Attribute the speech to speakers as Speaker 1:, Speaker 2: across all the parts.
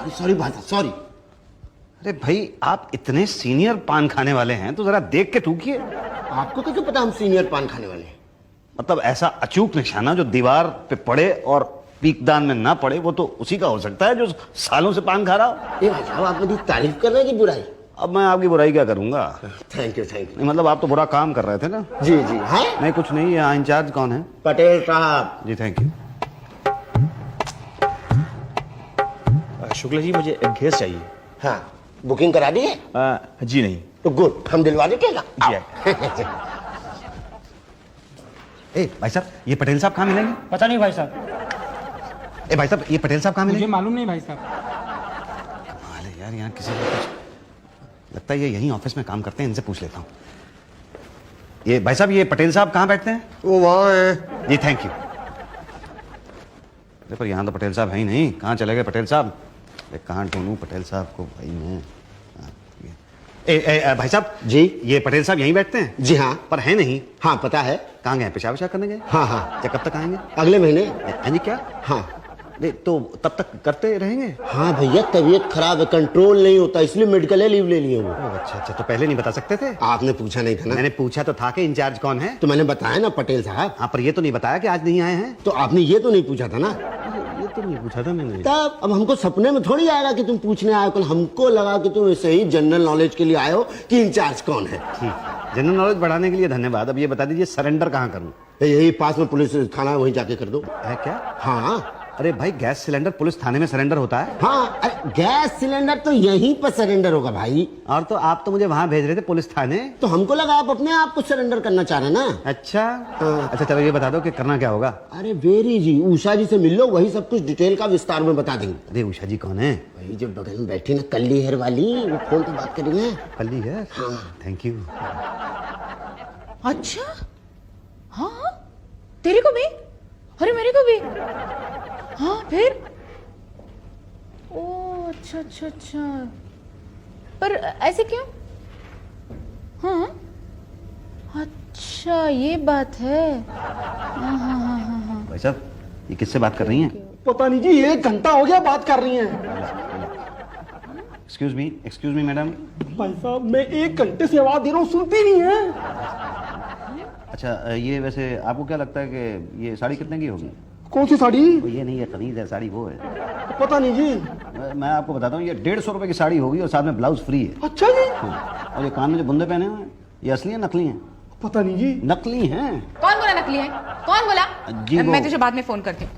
Speaker 1: Sorry भाई साहब, sorry.
Speaker 2: अरे भाई, आप इतने सीनियर पान खाने वाले हैं तो जरा देख के ठूकिए।
Speaker 1: आपको कैसे पता हम सीनियर पान खाने वाले हैं?
Speaker 2: मतलब ऐसा अचूक निशाना जो दीवार पे पड़े और पीकदान में ना पड़े, वो तो उसी का हो सकता है जो सालों से पान खा रहा हो।
Speaker 1: ये भाई साहब, आप मेरी तारीफ कर रहे हैं कि बुराई?
Speaker 2: अब मैं आपकी बुराई क्या करूंगा?
Speaker 1: Thank you, thank you.
Speaker 2: नहीं, मतलब आप तो बुरा काम कर रहे थे ना।
Speaker 1: जी जी। है
Speaker 2: नहीं कुछ नहीं। यहाँ इंचार्ज कौन है?
Speaker 1: पटेल साहब।
Speaker 2: जी थैंक यू।
Speaker 3: शुक्ला जी, मुझे एक गैस चाहिए।
Speaker 1: हाँ, बुकिंग करा दी है?
Speaker 3: जी नहीं।
Speaker 1: तो गुड, हम दिलवा देंगे ना।
Speaker 3: जी
Speaker 2: ए भाई साहब, ये पटेल साहब कहाँ मिलेंगे?
Speaker 4: पता नहीं भाई साहब,
Speaker 2: ए भाई साहब, ये पटेल साहब कहाँ
Speaker 4: मुझे
Speaker 2: मिलेंगे?
Speaker 4: मालूम नहीं भाई साहब।
Speaker 2: कमाल है यार, यहाँ किसी को कुछ लगता है ये यहीं ऑफिस में काम करते हैं। इनसे पूछ लेता हूँ। ये भाई साहब, ये पटेल साहब कहाँ बैठते हैं?
Speaker 1: वो वहाँ है।
Speaker 2: जी थैंक यू। पर यहाँ तो पटेल साहब है ही नहीं। कहाँ चले गए पटेल साहब? कहाँ ढूंढूं पटेल साहब को भाई मैं? भाई साहब
Speaker 1: जी।
Speaker 2: ये पटेल साहब यहीं बैठते हैं?
Speaker 1: जी हाँ।
Speaker 2: पर है नहीं।
Speaker 1: हाँ पता है।
Speaker 2: कहाँ गए? पेशाब वेशाब करने गए?
Speaker 1: हाँ हाँ।
Speaker 2: क्या कब तक आएंगे?
Speaker 1: अगले महीने।
Speaker 2: हाँ जी। क्या?
Speaker 1: हाँ।
Speaker 2: नहीं तो तब तक करते रहेंगे?
Speaker 1: हाँ भैया, तबीयत खराब है, कंट्रोल नहीं होता, इसलिए मेडिकल लीव ले लिए वो।
Speaker 2: अच्छा अच्छा, तो पहले नहीं बता सकते थे?
Speaker 1: आपने पूछा नहीं था ना।
Speaker 2: मैंने पूछा तो था कि इंचार्ज कौन है।
Speaker 1: तो मैंने बताया ना, पटेल साहब।
Speaker 2: हाँ, पर ये तो नहीं बताया कि आज नहीं आए हैं।
Speaker 1: तो आपने ये तो नहीं पूछा था ना।
Speaker 2: ये तो नहीं पूछा था मैंने।
Speaker 1: तब अब हमको सपने में थोड़ी आएगा कि तुम पूछने आए हो। कल हमको लगा कि तुम ऐसे ही जनरल नॉलेज के लिए आए हो कि इंचार्ज कौन है।
Speaker 2: ठीक, जनरल नॉलेज बढ़ाने के लिए धन्यवाद। अब ये बता दीजिए, सरेंडर कहाँ करूँ?
Speaker 1: यही पास में पुलिस थाना है, वहीं जाके कर दो।
Speaker 2: है क्या?
Speaker 1: हाँ।
Speaker 2: अरे भाई, गैस सिलेंडर पुलिस थाने में सरेंडर होता है?
Speaker 1: हाँ, अरे गैस सिलेंडर तो यहीं पर सरेंडर होगा भाई।
Speaker 2: और तो आप तो मुझे वहां भेज रहे थे पुलिस थाने।
Speaker 1: तो हमको लगा आप अपने आप को सरेंडर करना चाह रहे ना।
Speaker 2: अच्छा।
Speaker 1: हाँ।
Speaker 2: अच्छा चलो, ये बता दो कि करना क्या होगा?
Speaker 1: अरे वेरी जी, उषा जी से मिल लो, वही सब कुछ डिटेल का विस्तार में बता देंगे।
Speaker 2: अरे उषा जी कौन है?
Speaker 1: वही जो बगल में बैठी ना, कल्ली हेयर वाली, वो फोन पे बात करेंगे।
Speaker 2: पल्ली है?
Speaker 1: हाँ।
Speaker 2: Thank you.
Speaker 5: अच्छा, हाँ हाँ, तेरे को भी? अरे मेरे को भी। हाँ फिर? ओ अच्छा अच्छा अच्छा, पर ऐसे क्यों? हाँ अच्छा, ये बात है। हाँ हाँ हाँ हाँ हाँ।
Speaker 2: भाई साहब, ये किससे बात कर रही हैं?
Speaker 4: पता नहीं जी, 1 घंटा हो गया बात कर रही हैं।
Speaker 2: Excuse me madam.
Speaker 4: भाई साहब, मैं 1 घंटे से आवाज दे रहा हूँ, सुनती नहीं है।
Speaker 2: अच्छा, ये वैसे आपको क्या लगता है कि ये साड़ी कितने की होगी?
Speaker 4: कौन सी साड़ी?
Speaker 2: वो ये नहीं है, कमीज है, साड़ी वो है।
Speaker 4: पता नहीं जी।
Speaker 2: मैं आपको बताता हूँ, ये 150 रुपए की साड़ी होगी और साथ में ब्लाउज फ्री है।
Speaker 4: अच्छा जी।
Speaker 2: हाँ। और ये कान में जो बुंदे पहने हुए हैं, ये असली है नकली हैं?
Speaker 4: पता नहीं जी।
Speaker 2: नकली हैं।
Speaker 5: कौन बोला नकली है? कौन बोला?
Speaker 2: जी वो-
Speaker 5: मैं तुझे बाद में फोन करती हूँ।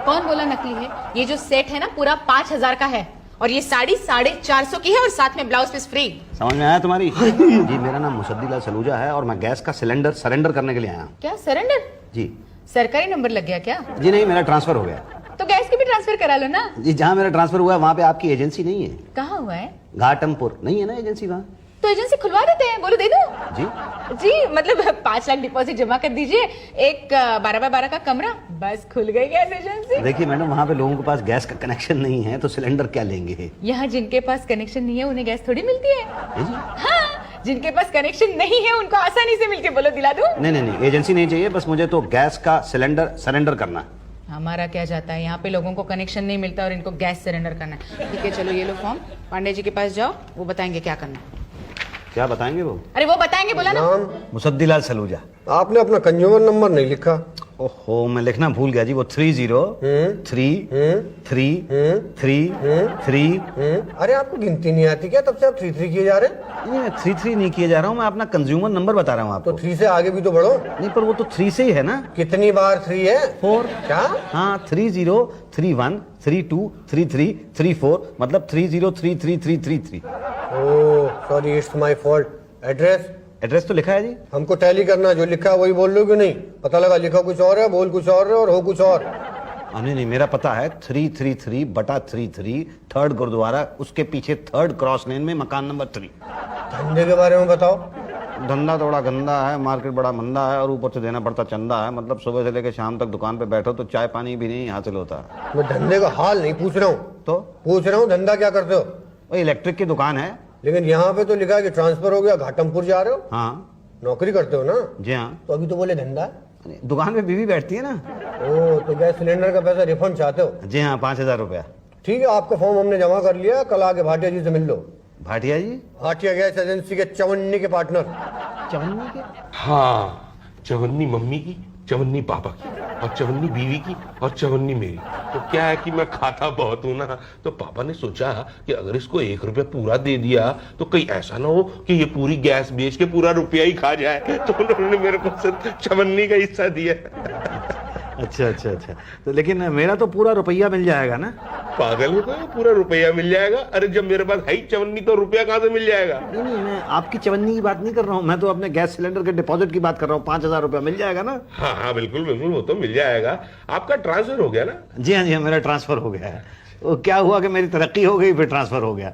Speaker 5: कौन बोला नकली है? ये जो सेट है ना, पूरा 5000 का है, और ये साड़ी 450 की है, और साथ में ब्लाउज पीस फ्री।
Speaker 2: समझ में आया तुम्हारी? जी, मेरा नाम मुसद्दीलाल सलूजा है और मैं गैस का सिलेंडर सरेंडर करने के लिए आया हूँ।
Speaker 5: क्या सरेंडर?
Speaker 2: जी।
Speaker 5: सरकारी नंबर लग गया क्या?
Speaker 2: जी नहीं, मेरा ट्रांसफर हो गया।
Speaker 5: तो गैस की भी ट्रांसफर करा लो ना।
Speaker 2: जी, जहाँ मेरा ट्रांसफर हुआ है वहाँ पे आपकी एजेंसी नहीं है।
Speaker 5: कहाँ हुआ है?
Speaker 2: घाटमपुर नहीं है ना एजेंसी वहाँ?
Speaker 5: तो एजेंसी खुलवा देते हैं, बोलो दे दो।
Speaker 2: जी।
Speaker 5: जी मतलब 5 लाख डिपॉजिट जमा कर दीजिए, एक 12x12 का कमरा, बस खुल गई गैस एजेंसी।
Speaker 2: देखिए मैडम, वहाँ पे लोगों के पास गैस का कनेक्शन नहीं है तो सिलेंडर क्या लेंगे?
Speaker 5: यहाँ जिनके पास कनेक्शन नहीं है उन्हें गैस थोड़ी मिलती है।
Speaker 2: जी?
Speaker 5: हाँ, जिनके पास कनेक्शन नहीं है उनको आसानी से मिलके, बोलो दिला दूं?
Speaker 2: नहीं नहीं नहीं, एजेंसी नहीं चाहिए, बस मुझे तो गैस का सिलेंडर सरेंडर करना है।
Speaker 5: हमारा क्या जाता है, यहाँ पे लोगों को कनेक्शन नहीं मिलता और इनको गैस सरेंडर करना है। ठीक है, चलो ये लो फॉर्म, पांडे जी के पास जाओ, वो बताएंगे क्या करना है।
Speaker 2: क्या बताएंगे वो?
Speaker 5: अरे वो बताएंगे, बोला ना।
Speaker 2: मुसद्दीलाल सलूजा।
Speaker 6: आपने अपना कंज्यूमर नंबर नहीं लिखा।
Speaker 2: ओहो, मैं लिखना भूल गया जी। वो 303333।
Speaker 6: अरे आपको गिनती नहीं आती क्या? तब से आप 3 किए जा रहे हैं।
Speaker 2: नहीं, मैं 33 नहीं किए जा रहा हूँ, मैं अपना कंज्यूमर नंबर बता रहा हूँ आपको।
Speaker 6: तो 3 से आगे भी तो बढ़ो।
Speaker 2: नहीं, पर वो तो 3 से ही है ना।
Speaker 6: कितनी बार 3 है?
Speaker 2: 4।
Speaker 6: क्या?
Speaker 2: हाँ, 30 31 32 33 34, मतलब 303333।
Speaker 6: Oh sorry, it's my fault. Address?
Speaker 2: Address तो लिखा है जी।
Speaker 6: हमको टैली करना है, जो लिखा है वही बोल लो कि नहीं? पता लगा लिखा कुछ और है, बोल कुछ और है और हो कुछ और।
Speaker 2: नहीं नहीं, मेरा पता है 333/33, 3rd गुरुद्वारा, उसके पीछे 3rd क्रॉस लेन में मकान नंबर 3।
Speaker 6: धंधे के बारे में बताओ।
Speaker 2: धंधा थोड़ा गंदा है, मार्केट बड़ा मंदा है और ऊपर से देना पड़ता चंदा है। मतलब सुबह से लेकर शाम तक दुकान पे बैठो तो चाय पानी भी नहीं हासिल होता।
Speaker 6: मैं धंधे का हाल नहीं पूछ रहा हूँ,
Speaker 2: तो
Speaker 6: पूछ रहा हूँ धंधा क्या करते हो?
Speaker 2: वो इलेक्ट्रिक की दुकान है।
Speaker 6: लेकिन यहाँ पे तो लिखा है कि ट्रांसफर हो गया, घाटमपुर जा रहे हो।
Speaker 2: हाँ
Speaker 6: नौकरी करते हो ना?
Speaker 2: जी हाँ।
Speaker 6: तो अभी तो बोले धंधा।
Speaker 2: दुकान पे बीवी बैठती है ना।
Speaker 6: ओ तो गैस सिलेंडर का पैसा रिफंड चाहते हो?
Speaker 2: जी हाँ, 5,000 रुपया।
Speaker 6: ठीक है, आपका फॉर्म हमने जमा कर लिया, कल आके भाटिया जी से मिल लो।
Speaker 2: भाटिया जी?
Speaker 6: भाटिया गैस एजेंसी के चवन्नी के पार्टनर।
Speaker 2: चवन्नी के?
Speaker 7: हाँ, चवन्नी मम्मी की, चवन्नी पापा की, और चवन्नी बीवी की, और चवन्नी मेरी। तो क्या है कि मैं खाता बहुत हूं ना, तो पापा ने सोचा कि अगर इसको 1 रुपया पूरा दे दिया तो कहीं ऐसा ना हो कि ये पूरी गैस बेच के पूरा रुपया ही खा जाए, तो उन्होंने मेरे को सिर्फ चवन्नी का हिस्सा दिया।
Speaker 2: अच्छा अच्छा अच्छा, तो लेकिन मेरा तो पूरा रुपया मिल जाएगा ना?
Speaker 7: पागल हो गए, पूरा रुपया मिल जाएगा? अरे जब मेरे पास है ही चवन्नी तो रुपया कहां से मिल जाएगा?
Speaker 2: नहीं नहीं, मैं आपकी चवन्नी की बात नहीं कर रहा हूँ, मैं तो अपने गैस सिलेंडर के डिपॉजिट की बात कर रहा हूँ। 5,000 रुपया मिल जाएगा ना?
Speaker 7: हाँ हाँ बिल्कुल बिल्कुल, वो तो मिल जाएगा। आपका ट्रांसफर हो गया ना?
Speaker 2: जी हाँ जी हाँ, मेरा ट्रांसफर हो गया है। वो क्या हुआ कि मेरी तरक्की हो गई, फिर ट्रांसफर हो गया।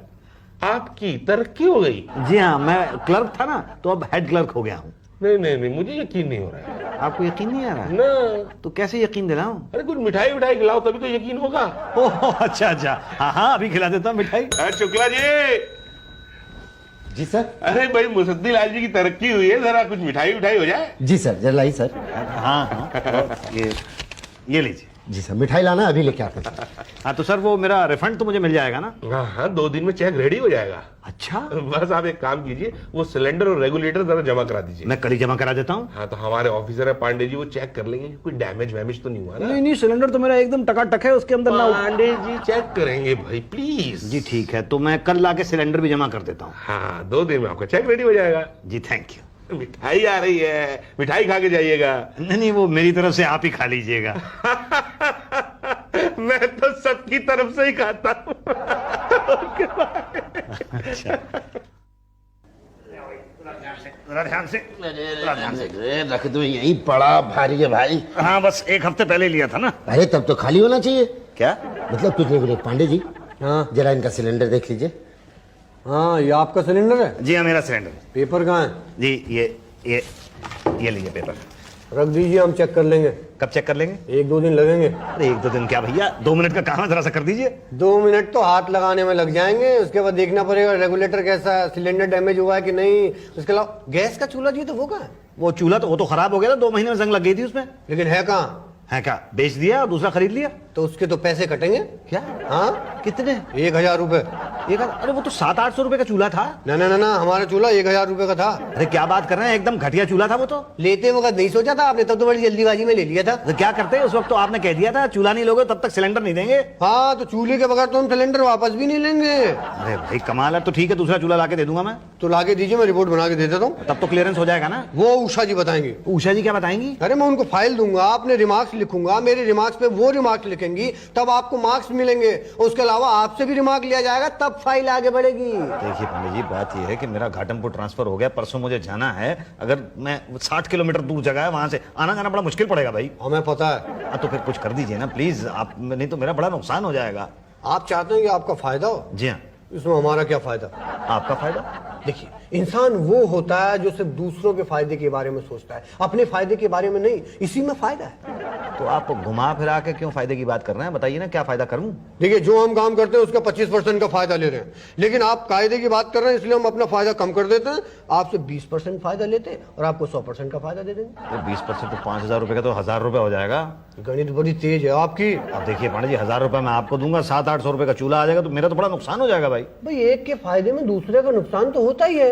Speaker 7: आपकी तरक्की हो गई?
Speaker 2: जी हाँ, मैं क्लर्क था ना, तो अब हेड क्लर्क हो गया हूँ।
Speaker 7: नहीं नहीं नहीं, मुझे यकीन नहीं हो रहा है।
Speaker 2: आपको यकीन नहीं आ रहा है?
Speaker 7: ना।
Speaker 2: तो कैसे यकीन दिलाऊं?
Speaker 7: अरे कुछ मिठाई विठाई खिलाओ तभी तो यकीन होगा।
Speaker 2: ओह अच्छा अच्छा, हाँ हाँ, अभी खिला देता हूँ मिठाई।
Speaker 7: शुक्ला जी।
Speaker 1: जी सर।
Speaker 7: अरे भाई मुसद्दी लाल जी की तरक्की हुई है, जरा कुछ मिठाई विठाई हो जाए।
Speaker 1: जी सर, जरा लाइए सर।
Speaker 2: हाँ हाँ, ये लीजिए।
Speaker 1: जी सर, मिठाई लाना, अभी लेके आते हैं।
Speaker 2: हाँ तो सर, वो मेरा रिफंड तो मुझे मिल जाएगा ना?
Speaker 7: हाँ हाँ, 2 दिन में चेक रेडी हो जाएगा।
Speaker 2: अच्छा,
Speaker 7: बस आप एक काम कीजिए, वो सिलेंडर और रेगुलेटर जरा जमा करा दीजिए।
Speaker 2: मैं कल ही जमा करा देता हूँ।
Speaker 7: हाँ तो हमारे ऑफिसर है पांडे जी, वो चेक कर लेंगे कोई डैमेज वैमेज तो नहीं हुआ ना।
Speaker 2: नहीं नहीं, सिलेंडर तो मेरा एकदम टकाटक है, उसके अंदर ना।
Speaker 7: पांडे जी चेक करेंगे भाई, प्लीज।
Speaker 2: जी ठीक है, तो मैं कल लाके सिलेंडर भी जमा कर देता हूँ।
Speaker 7: हाँ 2 दिन में आपका चेक रेडी हो जाएगा।
Speaker 2: जी थैंक यू।
Speaker 7: मिठाई आ रही है, मिठाई खा के जाइएगा।
Speaker 2: नहीं नहीं, वो मेरी तरफ से आप ही खा लीजिएगा।
Speaker 7: मैं तो सबकी तरफ से ही खाता हूँ।
Speaker 2: अच्छा, ध्यान से।
Speaker 1: रख दो, यहीं पड़ा भारी है भाई।
Speaker 2: हाँ बस 1 हफ्ते पहले लिया था ना।
Speaker 1: अरे तब तो खाली होना चाहिए।
Speaker 2: क्या
Speaker 1: मतलब कुछ नहीं, पांडे जी
Speaker 6: हाँ
Speaker 1: जरा इनका सिलेंडर देख लीजिए।
Speaker 6: हाँ, ये आपका सिलेंडर है?
Speaker 2: जी हाँ, मेरा सिलेंडर।
Speaker 6: पेपर कहाँ है?
Speaker 2: जी ये लीजिए पेपर।
Speaker 6: रख दीजिए, हम चेक कर लेंगे।
Speaker 2: कब चेक कर लेंगे?
Speaker 6: 1-2 दिन लगेंगे।
Speaker 2: अरे 1-2 दिन क्या भैया, 2 मिनट का काम है, जरा सा कर दीजिए।
Speaker 6: 2 मिनट तो हाथ लगाने में लग जाएंगे, उसके बाद देखना पड़ेगा रेगुलेटर कैसा है, सिलेंडर डैमेज हुआ है कि नहीं। उसके अलावा गैस का चूल्हा जी, तो वो कहाँ है?
Speaker 2: वो चूल्हा तो वो तो खराब हो गया था, 2 महीने में जंग लग गई थी उसमें।
Speaker 6: लेकिन है कहाँ?
Speaker 2: है क्या, बेच दिया और दूसरा खरीद लिया।
Speaker 6: तो उसके तो पैसे कटेंगे।
Speaker 2: क्या?
Speaker 6: हाँ,
Speaker 2: कितने?
Speaker 6: 1,000 रुपए।
Speaker 2: अरे वो तो 700-800 रुपए का चूल्हा था।
Speaker 6: ना ना ना ना, हमारा चूल्हा 1,000 रुपए का था।
Speaker 2: अरे क्या बात कर रहे हैं, एकदम घटिया चूल्हा था वो तो।
Speaker 6: लेते वक्त नहीं सोचा था आपने, तब तो बड़ी जल्दीबाजी में ले लिया था।
Speaker 2: तो क्या करते हैं, उस वक्त तो आपने कह दिया था चूल्हा नहीं लोगे तब तक सिलेंडर नहीं देंगे।
Speaker 6: हाँ, तो चूल्हे के बगैर तो हम सिलेंडर वापस भी नहीं लेंगे।
Speaker 2: अरे भाई कमाल है, तो ठीक है, दूसरा चूल्हा लाके दे दूंगा मैं।
Speaker 6: तो लाके दीजिए, मैं रिपोर्ट बना के दे देता हूँ।
Speaker 2: तब तो क्लियरेंस हो जाएगा ना?
Speaker 6: वो उषा जी बताएंगे।
Speaker 2: उषा जी क्या बताएंगी?
Speaker 6: अरे मैं उनको फाइल दूंगा, आपने रिमार्क्स लिखूंगा, मेरे रिमार्क्स पे वो रिमार्क्स लिखेंगी, तब आपको मार्क्स मिलेंगे। उसके अलावा आपसे भी रिमार्क लिया जाएगा, तब फाइल आगे बढ़ेगी।
Speaker 2: देखिए पांडे जी, बात यह है कि मेरा घाटमपुर ट्रांसफर हो गया, परसों मुझे जाना है। अगर मैं 60 किलोमीटर दूर जगह है, वहां से आना जाना बड़ा मुश्किल पड़ेगा भाई।
Speaker 6: हमें पता है।
Speaker 2: तो फिर कुछ कर दीजिए ना प्लीज आप, नहीं तो मेरा बड़ा नुकसान हो जाएगा।
Speaker 6: आप चाहते हैं कि आपका फायदा हो?
Speaker 2: जी हाँ।
Speaker 6: इसमें हमारा क्या फायदा?
Speaker 2: आपका फायदा?
Speaker 6: देखिए, इंसान वो होता है जो सिर्फ दूसरों के फायदे के बारे में सोचता है, अपने फायदे के बारे में नहीं। इसी में फायदा है।
Speaker 2: तो आप घुमा फिरा के क्यों फायदे की बात कर रहे हैं, बताइए ना, क्या फायदा करूं?
Speaker 6: देखिए, जो हम काम करते हैं उसका 25% का फायदा ले रहे हैं, लेकिन आप कायदे की बात कर रहे हैं, इसलिए हम अपना फायदा कम कर देते हैं। आपसे 20% फायदा लेते हैं और आपको 100% का फायदा दे देंगे।
Speaker 2: 20% तो 5,000 रुपए का तो 1,000 रुपए हो जाएगा।
Speaker 6: गणित बड़ी तेज है आपकी।
Speaker 2: अब देखिए पांडे जी, 1,000 रुपए मैं आपको दूंगा, 700-800 रुपए का चूल्हा आ जाएगा, तो मेरा तो बड़ा नुकसान हो जाएगा भाई।
Speaker 6: भाई, एक के फायदे में दूसरे का नुकसान तो होता ही है।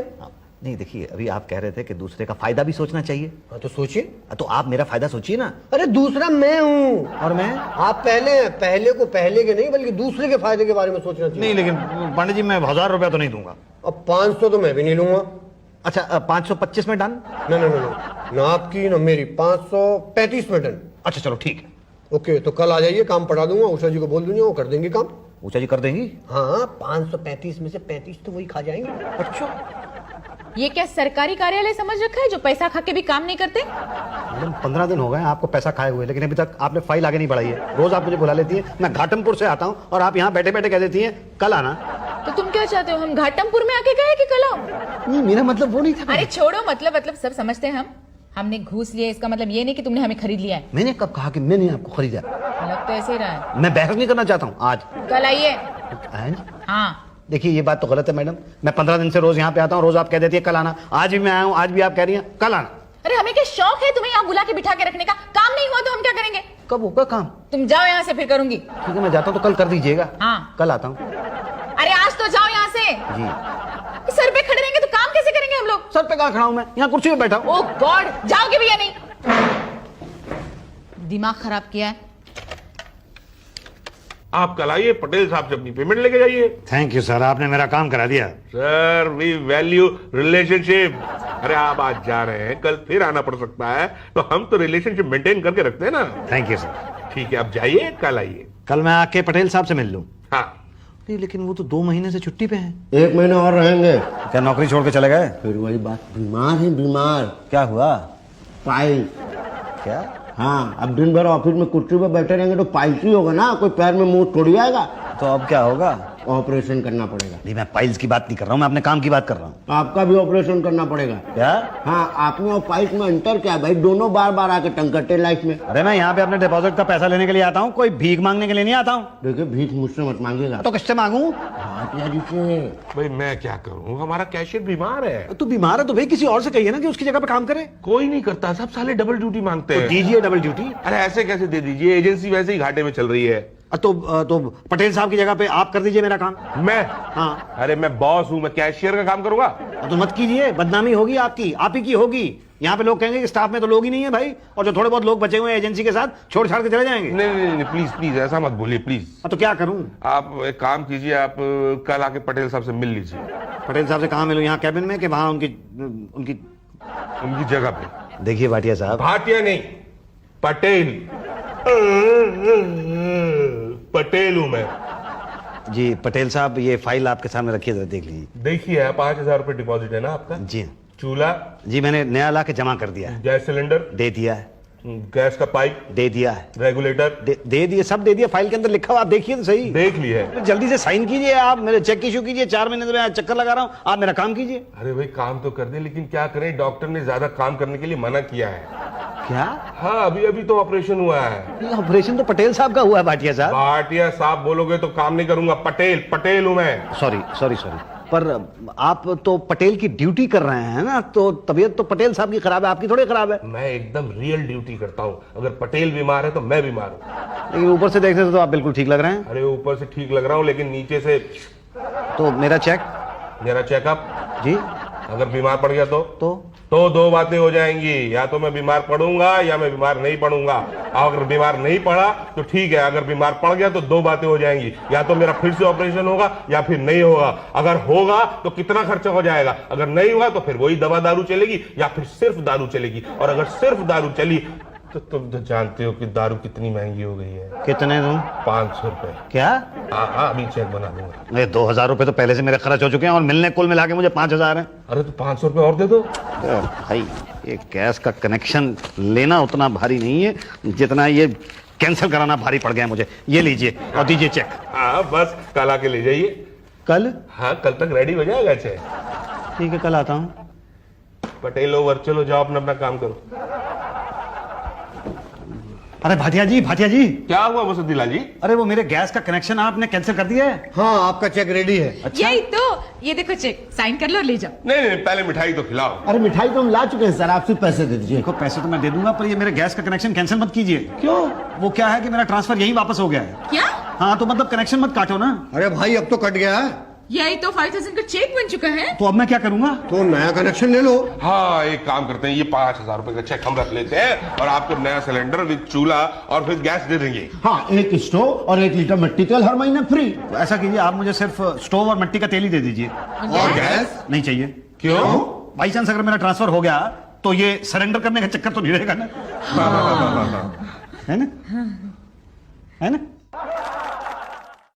Speaker 2: नहीं देखिए, अभी आप कह रहे थे कि दूसरे का फायदा भी सोचना चाहिए।
Speaker 6: हाँ, तो सोचिए।
Speaker 2: तो आप मेरा फायदा सोचिए ना।
Speaker 6: अरे दूसरा मैं हूँ
Speaker 2: और मैं?
Speaker 6: आप पहले हैं। पहले को पहले के नहीं, बल्कि दूसरे के फायदे के बारे में सोचना चाहिए।
Speaker 2: नहीं, लेकिन पांडे जी मैं 1,000 रुपया तो नहीं दूंगा।
Speaker 6: अब 500 तो मैं भी नहीं लूंगा।
Speaker 2: अच्छा, 525 में डन?
Speaker 6: ना ना ना ना, आपकी ना मेरी, 535 में डन।
Speaker 2: अच्छा चलो ठीक है।
Speaker 6: ओके, तो कल आ जाइए, काम पढ़ा दूंगा, उषा जी को बोल दूंगा, वो कर देंगे काम।
Speaker 2: ऊषा जी कर देंगी?
Speaker 6: हाँ, 535 में से 35 तो वही खा जाएंगे।
Speaker 2: अच्छा,
Speaker 5: ये क्या सरकारी कार्यालय समझ रखा है जो पैसा खा के भी काम नहीं करते?
Speaker 2: मैडम 15 दिन हो गए आपको पैसा खाए हुए, लेकिन अभी तक आपने फाइल आगे नहीं बढ़ाई है। रोज आप मुझे बुला लेती हैं, मैं घाटमपुर से आता हूँ और आप यहाँ बैठे बैठे कह देती हैं कल आना।
Speaker 5: तो तुम क्या चाहते हो, हम घाटमपुर में आके गए कि कल आओ?
Speaker 2: नहीं, मेरा मतलब वो नहीं था।
Speaker 5: अरे छोड़ो, मतलब सब समझते हैं हम। हमने घूस लिया, इसका मतलब ये नहीं कि तुमने हमें खरीद लिया है।
Speaker 2: मैंने कब कहा कि मैंने आपको खरीदा?
Speaker 5: लग तो ऐसे ही रहा है।
Speaker 2: मैं बहस नहीं करना चाहता हूँ आज।
Speaker 5: कल आइए।
Speaker 2: आज?
Speaker 5: हाँ।
Speaker 2: देखिए, ये बात तो गलत है मैडम। मैं 15 दिन से रोज यहाँ पे आता हूँ, रोज आप कह देती है कल आना। आज भी मैं आया हूँ, आज भी आप कह रही हैं कल आना।
Speaker 5: अरे हमें क्या शौक है तुम्हें यहाँ बुला के बिठा के रखने का? काम नहीं हुआ तो हम क्या करेंगे?
Speaker 2: कब होगा काम?
Speaker 5: तुम जाओ यहाँ से, फिर करूंगी।
Speaker 2: ठीक है मैं जाता हूँ, तो कल कर दीजिएगा।
Speaker 5: हाँ।
Speaker 2: कल आता हूँ।
Speaker 5: अरे आज तो जाओ यहाँ से।
Speaker 2: जी।
Speaker 5: सर पे खड़े रहेंगे तो काम कैसे करेंगे हम लोग?
Speaker 2: सर पे कहाँ खड़ा हूँ मैं? यहाँ कुर्सी पे बैठा हूँ।
Speaker 5: ओह गॉड, जाओगे भी या नहीं? दिमाग खराब किया है।
Speaker 7: आप कल आइए, पटेल साहब से अपनी पेमेंट लेके जाइए।
Speaker 2: थैंक यू सर, आपने मेरा काम करा दिया।
Speaker 7: Sir we value relationship. अरे आप आज जा रहे हैं, कल फिर आना पड़ सकता है, तो हम तो रिलेशनशिप मेंटेन करके रखते हैं ना।
Speaker 2: Thank you sir.
Speaker 7: ठीक है, आप जाइए, कल आइए।
Speaker 2: कल मैं आके पटेल साहब से मिल लूँ।
Speaker 7: हाँ।
Speaker 2: नहीं लेकिन वो तो 2 महीने से छुट्टी पे हैं।
Speaker 1: 1 महीना और रहेंगे।
Speaker 2: क्या नौकरी छोड़ के चले गए?
Speaker 1: फिर वही बात, बीमार है बीमार।
Speaker 2: क्या हुआ?
Speaker 1: पाइल।
Speaker 2: क्या?
Speaker 1: हाँ, अब दिन भर ऑफिस में कुर्सी पे बैठे रहेंगे तो पाइल्स ही होगा ना, कोई पैर में मुंह थोड़ी आएगा।
Speaker 2: तो अब क्या होगा?
Speaker 1: ऑपरेशन करना पड़ेगा।
Speaker 2: नहीं मैं पाइल्स की बात नहीं कर रहा हूँ, मैं अपने काम की बात कर रहा हूँ।
Speaker 1: आपका भी ऑपरेशन करना पड़ेगा।
Speaker 2: क्या?
Speaker 1: हाँ, आपने और पाइल्स में अंतर क्या है भाई? दोनों बार बार आके तंग करते हैं लाइफ में।
Speaker 2: अरे मैं यहाँ पे अपने डिपॉजिट का पैसा लेने के लिए आता हूँ, कोई भीख मांगने के लिए नहीं आता हूँ।
Speaker 1: देखिए, भीख मुझसे मत मांगिएगा।
Speaker 2: तो किससे मांगू?
Speaker 1: भाटिया जी से।
Speaker 7: भाई मैं क्या करूं, हमारा कैशियर बीमार है।
Speaker 2: तू बीमार है तो भाई किसी और से कहिए ना कि उसकी जगह पे काम करे।
Speaker 7: कोई नहीं करता, सब साले डबल ड्यूटी मांगते हैं।
Speaker 2: दीजिए डबल ड्यूटी।
Speaker 7: अरे ऐसे कैसे दे दीजिए, एजेंसी वैसे ही घाटे में चल रही है।
Speaker 2: तो पटेल साहब की जगह पे आप कर दीजिए मेरा काम।
Speaker 7: मैं?
Speaker 2: हाँ।
Speaker 7: अरे मैं बॉस हूं, मैं कैशियर का काम करूंगा।
Speaker 2: तो मत कीजिए, बदनामी होगी आपकी, आप ही की होगी। यहाँ पे लोग कहेंगे कि स्टाफ में तो लोग ही नहीं है भाई, और जो थोड़े बहुत लोग बचे हुए हैं एजेंसी के साथ छोड़ छाड़ के चले जाएंगे।
Speaker 7: नहीं प्लीज प्लीज ऐसा मत बोलिए प्लीज।
Speaker 2: तो क्या करूं?
Speaker 7: आप एक काम कीजिए, आप कल आके पटेल साहब से मिल लीजिए।
Speaker 2: पटेल साहब से कहाँ मिलूं? यहाँ कैबिन में कि वहां
Speaker 7: उनकी जगह पे।
Speaker 2: देखिए भाटिया साहब।
Speaker 7: भाटिया नहीं, पटेल। पटेल हूं मैं।
Speaker 2: जी पटेल साहब, ये फाइल आपके सामने रखिए, जरा देख लीजिए।
Speaker 7: देखिए 5,000 रुपए डिपॉजिट है ना आपका?
Speaker 2: जी।
Speaker 7: चूल्हा?
Speaker 2: जी मैंने नया ला के जमा कर दिया है।
Speaker 7: Gas cylinder?
Speaker 2: दे दिया है।
Speaker 7: गैस का पाइप?
Speaker 2: दे दिया है।
Speaker 7: रेगुलेटर?
Speaker 2: दे दिए, सब दे दिया, फाइल के अंदर लिखा हुआ, आप देखिए तो सही।
Speaker 7: देख ली है।
Speaker 2: जल्दी से साइन कीजिए, आप मेरे चेक इशू कीजिए। 4 महीने से मैं चक्कर लगा रहा हूँ, आप मेरा काम कीजिए।
Speaker 7: अरे भाई काम तो कर दे, लेकिन क्या करें, डॉक्टर ने ज्यादा काम करने के लिए मना किया है।
Speaker 2: क्या?
Speaker 7: हाँ, अभी तो ऑपरेशन हुआ है।
Speaker 2: ये ऑपरेशन तो पटेल साहब का हुआ है भाटिया साहब।
Speaker 7: भाटिया साहब बोलोगे तो काम नहीं करूंगा। पटेल हूं मैं।
Speaker 2: सॉरी पर आप तो पटेल की ड्यूटी कर रहे हैं ना, तो तबीयत तो पटेल साहब की खराब है, आपकी थोड़ी खराब है।
Speaker 7: मैं एकदम रियल ड्यूटी करता हूँ। अगर पटेल बीमार है तो मैं बीमार हूँ।
Speaker 2: लेकिन ऊपर से देखने से तो आप बिल्कुल ठीक लग रहे हैं।
Speaker 7: अरे ऊपर से ठीक लग रहा हूँ, लेकिन नीचे से।
Speaker 2: तो मेरा चेक?
Speaker 7: मेरा चेकअप?
Speaker 2: जी।
Speaker 7: अगर बीमार पड़ गया
Speaker 2: तो
Speaker 7: 2 बातें हो जाएंगी, या तो मैं बीमार पड़ूंगा या मैं बीमार नहीं पड़ूंगा। अगर बीमार नहीं पड़ा तो ठीक है, अगर बीमार पड़ गया तो 2 बातें हो जाएंगी, या तो मेरा फिर से ऑपरेशन होगा या फिर नहीं होगा। अगर होगा तो कितना खर्चा हो जाएगा, अगर नहीं हुआ तो फिर वही दवा दारू चलेगी या फिर सिर्फ दारू चलेगी। और अगर सिर्फ दारू चली तो तुम तो जानते हो कि दारू कितनी महंगी हो गई है।
Speaker 2: कितने दूं?
Speaker 7: 500 रुपए।
Speaker 2: क्या?
Speaker 7: हाँ अभी चेक बना दूंगा।
Speaker 2: ये 2,000 रुपए तो पहले से मेरे खर्च हो चुके हैं, और मिलने कुल मिला के मुझे 5,000 है।
Speaker 7: अरे तो 500 रुपए और दे दो।
Speaker 2: भाई ये गैस का कनेक्शन लेना उतना भारी नहीं है जितना ये कैंसिल कराना भारी पड़ गया मुझे। ये लीजिए और दीजिए चेक।
Speaker 7: हाँ बस कल आके ले जाइए।
Speaker 2: कल?
Speaker 7: हाँ कल तक रेडी हो जाएगा चेक।
Speaker 2: ठीक है, कल आता हूँ।
Speaker 7: पटेल ओवर, चलो जाओ अपना काम करो।
Speaker 2: अरे भाटिया जी
Speaker 7: क्या हुआ वसुंधरा जी?
Speaker 2: अरे वो मेरे गैस का कनेक्शन आपने कैंसिल कर दिया है।
Speaker 6: हाँ, आपका चेक रेडी है।
Speaker 2: अच्छा?
Speaker 5: यही तो, ये देखो चेक, साइन कर लो और ले जाओ।
Speaker 7: नहीं पहले मिठाई तो खिलाओ।
Speaker 1: अरे मिठाई तो हम ला चुके हैं सर, आप सिर्फ पैसे दे दीजिए।
Speaker 2: देखो पैसे तो मैं दे दूंगा, पर ये मेरे गैस का कनेक्शन कैंसिल मत कीजिए। क्यों? वो क्या है कि मेरा ट्रांसफर यही वापस हो गया है।
Speaker 5: क्या?
Speaker 2: हाँ तो मतलब कनेक्शन मत काटो ना।
Speaker 6: अरे भाई अब तो कट गया है,
Speaker 5: यही तो 5,000 का चेक बन चुका है।
Speaker 2: तो अब मैं क्या करूंगा?
Speaker 6: तो नया कनेक्शन ले लो।
Speaker 7: हाँ एक काम करते हैं, ये 5,000 रुपए का चेक हम रख लेते हैं और आपको नया सिलेंडर विद चूल्हा और फिर गैस दे देंगे।
Speaker 1: हाँ, 1 स्टोव और 1 लीटर मिट्टी तेल हर महीने फ्री।
Speaker 2: तो ऐसा कीजिए, आप मुझे सिर्फ स्टोव और मिट्टी का तेल ही दे दीजिए।
Speaker 6: और गैस
Speaker 2: नहीं चाहिए।
Speaker 7: क्यों?
Speaker 2: बाई चांस अगर मेरा ट्रांसफर हो गया तो ये सरेंडर करने का चक्कर तो नहीं रहेगा ना। है ना? है ना?